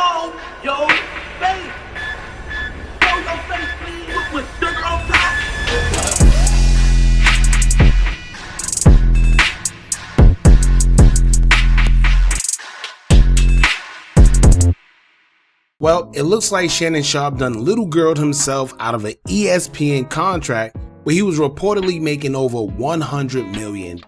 show your face. Show your face, please, with sugar on top. Well, it looks like Shannon Sharpe done little girled himself out of an ESPN contract where he was reportedly making over $100 million.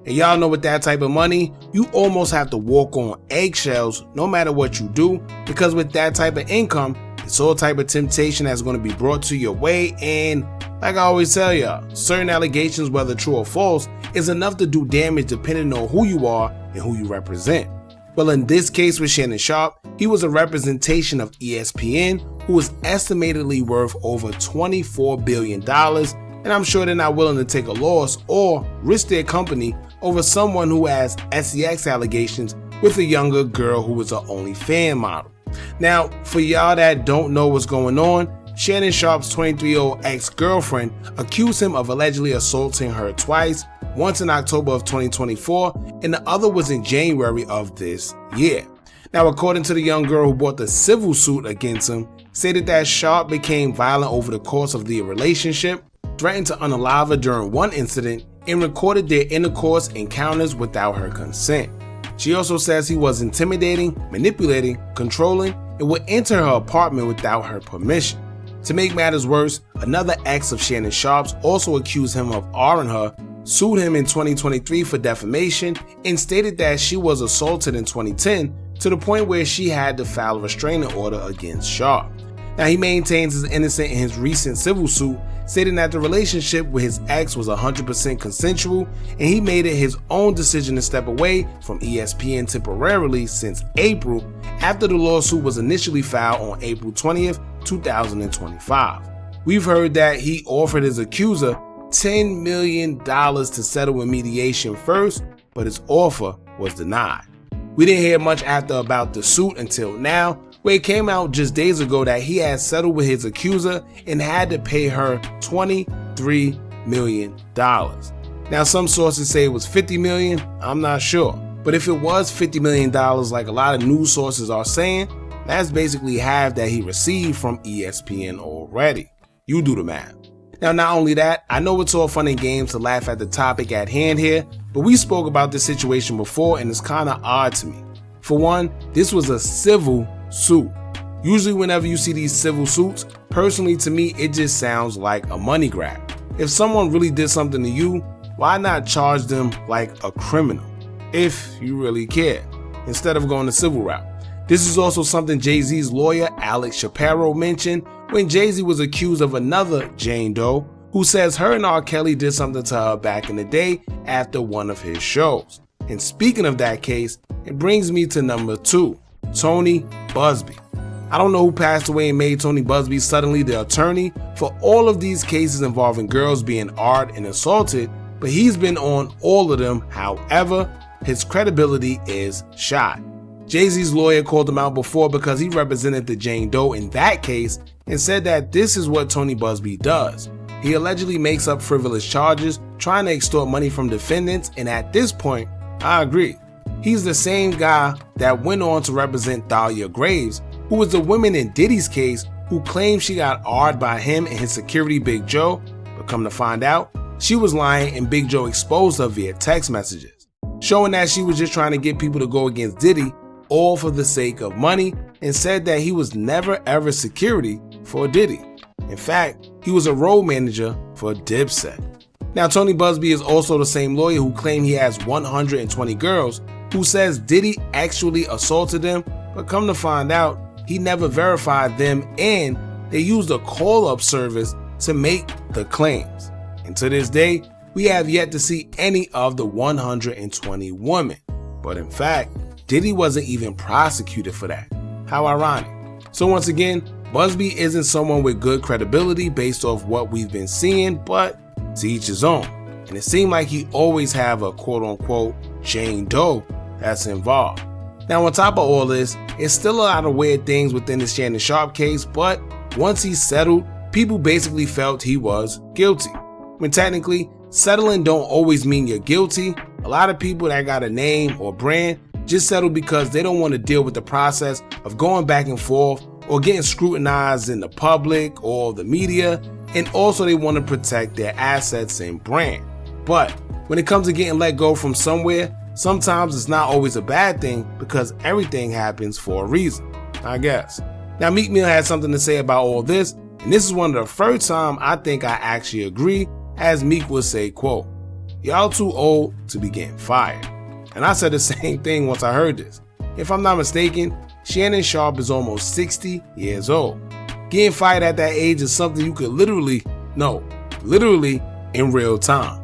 And y'all know with that type of money, you almost have to walk on eggshells no matter what you do, because with that type of income, it's all type of temptation that's going to be brought to your way. And like I always tell y'all, certain allegations, whether true or false, is enough to do damage depending on who you are and who you represent. Well, in this case with Shannon Sharpe, he was a representation of ESPN, who was estimatedly worth over $24 billion, and I'm sure they're not willing to take a loss or risk their company over someone who has sex allegations with a younger girl who was an OnlyFans model. Now, for y'all that don't know what's going on, Shannon Sharpe's 23-year-old ex-girlfriend accused him of allegedly assaulting her twice, once in October of 2024 and the other was in January of this year. Now, according to the young girl who brought the civil suit against him, stated that Sharpe became violent over the course of the relationship, threatened to unalive her during one incident, and recorded their intercourse encounters without her consent. She also says he was intimidating, manipulating, controlling, and would enter her apartment without her permission. To make matters worse, another ex of Shannon Sharpe's also accused him of R-ing her, sued him in 2023 for defamation, and stated that she was assaulted in 2010 to the point where she had to file a restraining order against Sharpe. Now, he maintains he's innocent in his recent civil suit, stating that the relationship with his ex was 100% consensual and he made it his own decision to step away from ESPN temporarily since April, after the lawsuit was initially filed on April 20th, 2025. We've heard that he offered his accuser $10 million to settle in mediation first, but his offer was denied. We didn't hear much about the suit until now, where it came out just days ago that he had settled with his accuser and had to pay her $23 million. Now, some sources say it was $50 million, I'm not sure. But if it was $50 million, like a lot of news sources are saying, that's basically half that he received from ESPN already. You do the math. Now, not only that, I know it's all fun and games to laugh at the topic at hand here, but we spoke about this situation before and it's kind of odd to me. For one, this was a civil suit. Usually whenever you see these civil suits, personally to me, it just sounds like a money grab. If someone really did something to you, why not charge them like a criminal, if you really care, instead of going the civil route? This is also something Jay-Z's lawyer Alex Shapiro mentioned when Jay-Z was accused of another Jane Doe who says her and R. Kelly did something to her back in the day after one of his shows. And speaking of that case, it brings me to number 2, Tony Buzbee. I don't know who passed away and made Tony Buzbee suddenly the attorney for all of these cases involving girls being R-ed and assaulted, but he's been on all of them. However, his credibility is shot. Jay-Z's lawyer called him out before because he represented the Jane Doe in that case and said that this is what Tony Buzbee does. He allegedly makes up frivolous charges, trying to extort money from defendants, and at this point, I agree. He's the same guy that went on to represent Thalia Graves, who was the woman in Diddy's case who claimed she got R-ed by him and his security Big Joe, but come to find out, she was lying and Big Joe exposed her via text messages, showing that she was just trying to get people to go against Diddy, all for the sake of money, and said that he was never ever security for Diddy. In fact, he was a road manager for Dipset. Now, Tony Buzbee is also the same lawyer who claimed he has 120 girls, who says Diddy actually assaulted them, but come to find out, he never verified them and they used a call-up service to make the claims. And to this day, we have yet to see any of the 120 women. But in fact, Diddy wasn't even prosecuted for that. How ironic. So once again, Buzbee isn't someone with good credibility based off what we've been seeing, but to each his own. And it seemed like he always have a quote-unquote Jane Doe that's involved. Now, on top of all this, it's still a lot of weird things within the Shannon Sharpe case, but once he settled, people basically felt he was guilty. When technically, settling don't always mean you're guilty. A lot of people that got a name or brand just settled because they don't want to deal with the process of going back and forth or getting scrutinized in the public or the media, and also they want to protect their assets and brand. But when it comes to getting let go from somewhere, sometimes it's not always a bad thing because everything happens for a reason, I guess. Now Meek Mill had something to say about all this, and this is one of the first time I think I actually agree, as Meek would say, quote, "Y'all too old to be getting fired." And I said the same thing once I heard this. If I'm not mistaken, Shannon Sharpe is almost 60 years old. Getting fired at that age is something you could literally in real time.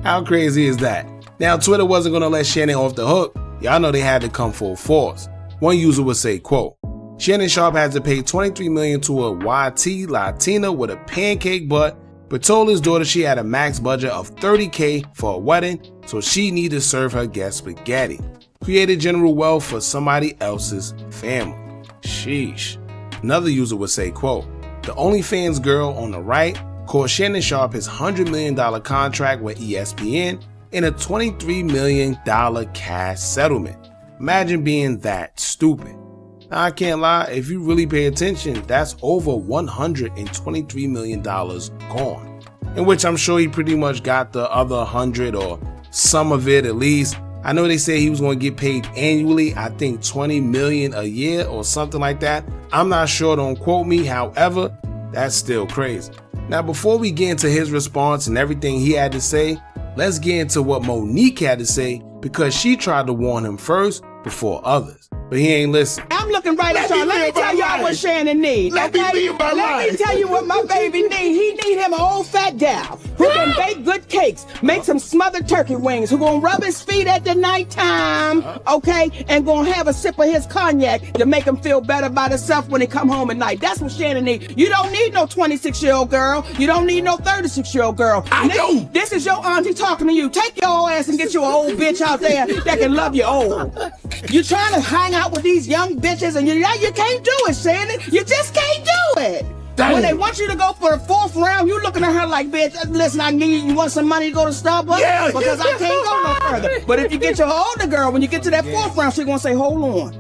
How crazy is that? Now Twitter wasn't going to let Shannon off the hook. Y'all know they had to come full force. One user would say, quote, "Shannon Sharpe has to pay $23 million to a YT Latina with a pancake butt, but told his daughter she had a max budget of $30K for a wedding, so she needed to serve her guests spaghetti. Created general wealth for somebody else's family." Sheesh. Another user would say, quote, "The OnlyFans girl on the right called Shannon Sharpe his $100 million contract with ESPN and a $23 million cash settlement. Imagine being that stupid." Now, I can't lie, if you really pay attention, that's over $123 million gone. In which I'm sure he pretty much got the other 100 or some of it at least. I know they say he was going to get paid annually, I think $20 million a year or something like that. I'm not sure, don't quote me. However, that's still crazy. Now, before we get into his response and everything he had to say, let's get into what Monique had to say, because she tried to warn him first before others, but he ain't listening. I'm looking right at y'all. Let me tell y'all what Shannon needs. Let me tell you what my baby needs. He need him an old fat gal who can bake good cakes, make some smothered turkey wings, who gonna rub his feet at the nighttime, okay, and gonna have a sip of his cognac to make him feel better about himself when he come home at night. That's what Shannon needs. You don't need no 26-year-old girl. You don't need no 36-year-old girl. I do. This is your auntie talking to you. Take your old ass and get you an old bitch out there that can love you old. You trying to hang out with these young bitches and you can't do it, Shannon. You just can't do it. Dang. When they want you to go for the 4th round, you looking at her like, bitch, listen, you want some money to go to Starbucks? Yeah. Because I can't go no further. But if you get your older girl, when you get to that 4th round, she's going to say, hold on.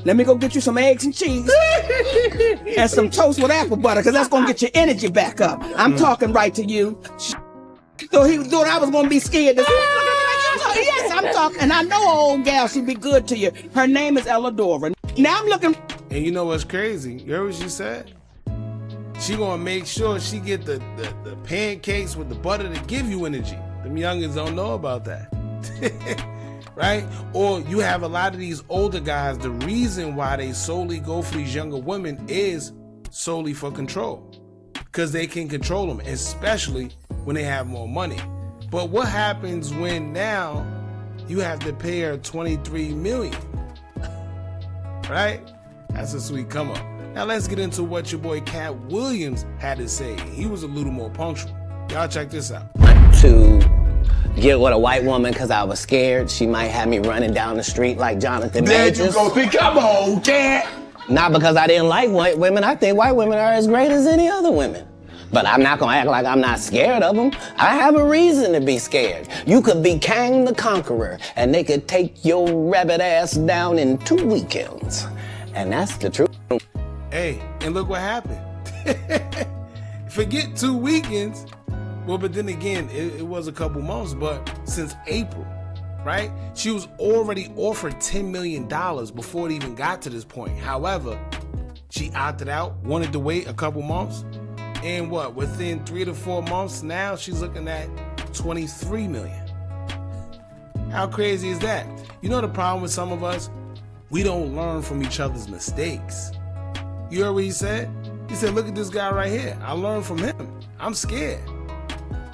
Let me go get you some eggs and cheese and some toast with apple butter, because that's going to get your energy back up. I'm talking right to you. So he thought I was going to be scared to say, yes, I'm talking. And I know an old gal, she'd be good to you. Her name is Elladora. Now I'm looking. And you know what's crazy? You heard what she said? She gonna make sure she get the pancakes with the butter to give you energy. Them youngins don't know about that. Right? Or you have a lot of these older guys, the reason why they solely go for these younger women is solely for control. Because they can control them, especially when they have more money. But what happens when now you have to pay her $23 million? Right? That's a sweet come up. Now let's get into what your boy Cat Williams had to say. He was a little more punctual. Y'all check this out. To get with a white woman because I was scared she might have me running down the street like Jonathan There Majors. you go. Come on, Cat. Not because I didn't like white women. I think white women are as great as any other women. But I'm not gonna act like I'm not scared of them. I have a reason to be scared. You could be Kang the Conqueror, and they could take your rabbit ass down in 2 weekends. And that's the truth. Hey, and look what happened. Forget 2 weekends. Well, but then again, it was a couple months, but since April, right? She was already offered $10 million before it even got to this point. However, she opted out, wanted to wait a couple months. And what, within 3 to 4 months now, she's looking at $23 million. How crazy is that? You know the problem with some of us? We don't learn from each other's mistakes. You heard what he said? He said, look at this guy right here. I learned from him. I'm scared.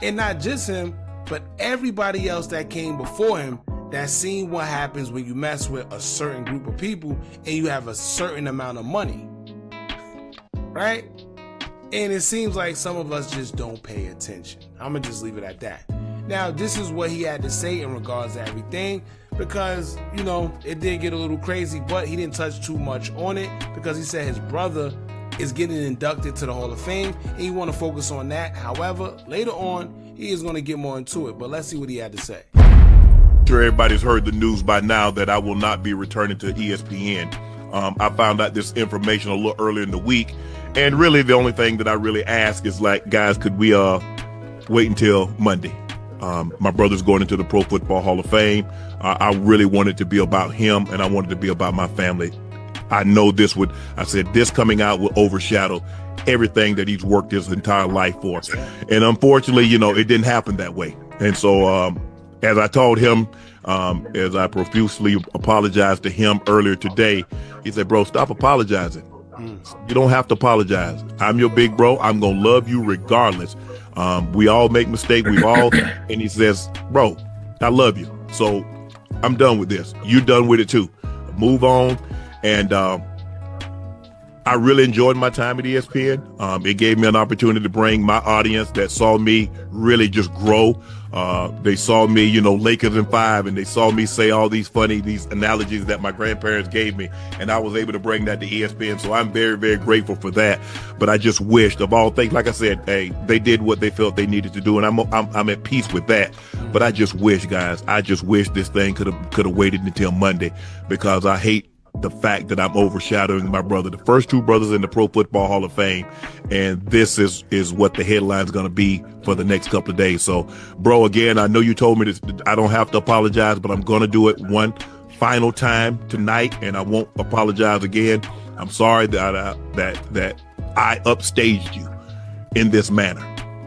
And not just him, but everybody else that came before him that seen what happens when you mess with a certain group of people and you have a certain amount of money. Right? And it seems like some of us just don't pay attention. I'm going to just leave it at that. Now, this is what he had to say in regards to everything because, you know, it did get a little crazy, but he didn't touch too much on it because he said his brother is getting inducted to the Hall of Fame and he want to focus on that. However, later on, he is going to get more into it, but let's see what he had to say. sure everybody's heard the news by now that I will not be returning to ESPN. I found out this information a little earlier in the week, and really the only thing that I really ask is, like, guys, could we wait until Monday? My brother's going into the Pro Football Hall of Fame. I really wanted to be about him, and I wanted to be about my family. I know this coming out will overshadow everything that he's worked his entire life for. And unfortunately, it didn't happen that way. And so, as I told him, as I profusely apologized to him earlier today, he said, bro, stop apologizing. You don't have to apologize. I'm your big bro. I'm going to love you regardless. We all make mistakes. And he says, bro, I love you. So I'm done with this. You're done with it too. Move on. And, I really enjoyed my time at ESPN. It gave me an opportunity to bring my audience that saw me really just grow. They saw me, Lakers in 5, and they saw me say all these analogies that my grandparents gave me, and I was able to bring that to ESPN. So I'm very, very grateful for that. But I just wished, of all things, like I said, hey, they did what they felt they needed to do, and I'm at peace with that. But I just wish, guys, this thing could have waited until Monday, because I hate the fact that I'm overshadowing my brother, the first two brothers in the Pro Football Hall of Fame, and this is what the headline's going to be for the next couple of days. So, bro, again, I know you told me this, I don't have to apologize, but I'm going to do it one final time tonight, and I won't apologize again. I'm sorry that I upstaged you in this manner.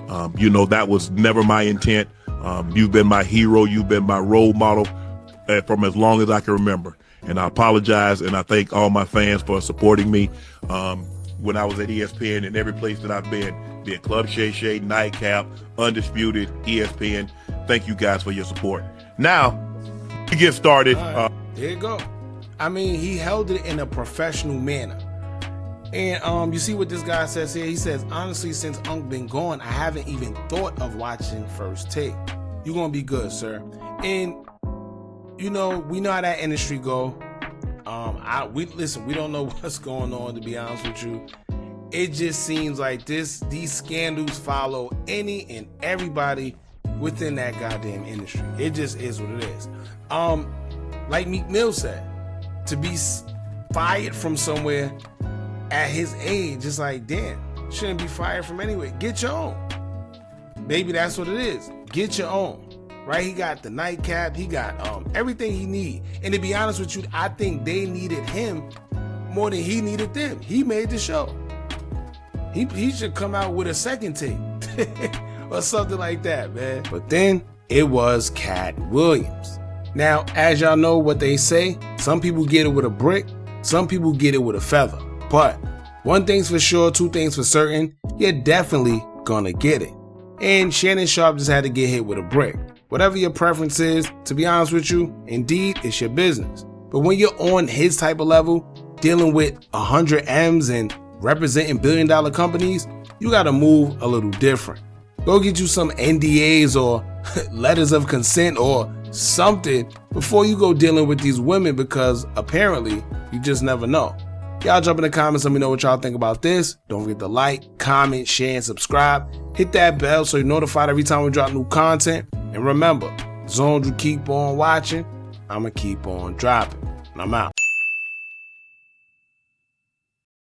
That was never my intent. You've been my hero. You've been my role model from as long as I can remember. And I apologize, and I thank all my fans for supporting me when I was at ESPN and every place that I've been, be it Club Shay Shay, Nightcap, Undisputed, ESPN. Thank you guys for your support. Now, we get started. Right, there you go. I mean, he held it in a professional manner. And you see what this guy says here? He says, honestly, since Unc been gone, I haven't even thought of watching First Take. You're going to be good, sir. And we know how that industry go. We don't know what's going on, to be honest with you. It just seems like these scandals follow any and everybody within that goddamn industry. It just is what it is. Like Meek Mill said, to be fired from somewhere at his age, it's like, damn, shouldn't be fired from anywhere. Get your own. Maybe that's what it is. Get your own. Right, he got the nightcap, he got everything he need. And to be honest with you, I think they needed him more than he needed them. He made the show. He should come out with a second tape or something like that, man. But then it was Cat Williams. Now, as y'all know what they say, some people get it with a brick, some people get it with a feather. But one thing's for sure, two things for certain, you're definitely gonna get it. And Shannon Sharpe just had to get hit with a brick. Whatever your preference is, to be honest with you, indeed, it's your business. But when you're on his type of level, dealing with 100 M's and representing billion-dollar companies, you gotta move a little different. Go get you some NDAs or letters of consent or something before you go dealing with these women, because apparently you just never know. Y'all jump in the comments, let me know what y'all think about this. Don't forget to like, comment, share, and subscribe. Hit that bell so you're notified every time we drop new content. And remember, as long as you keep on watching, I'ma keep on dropping. And I'm out.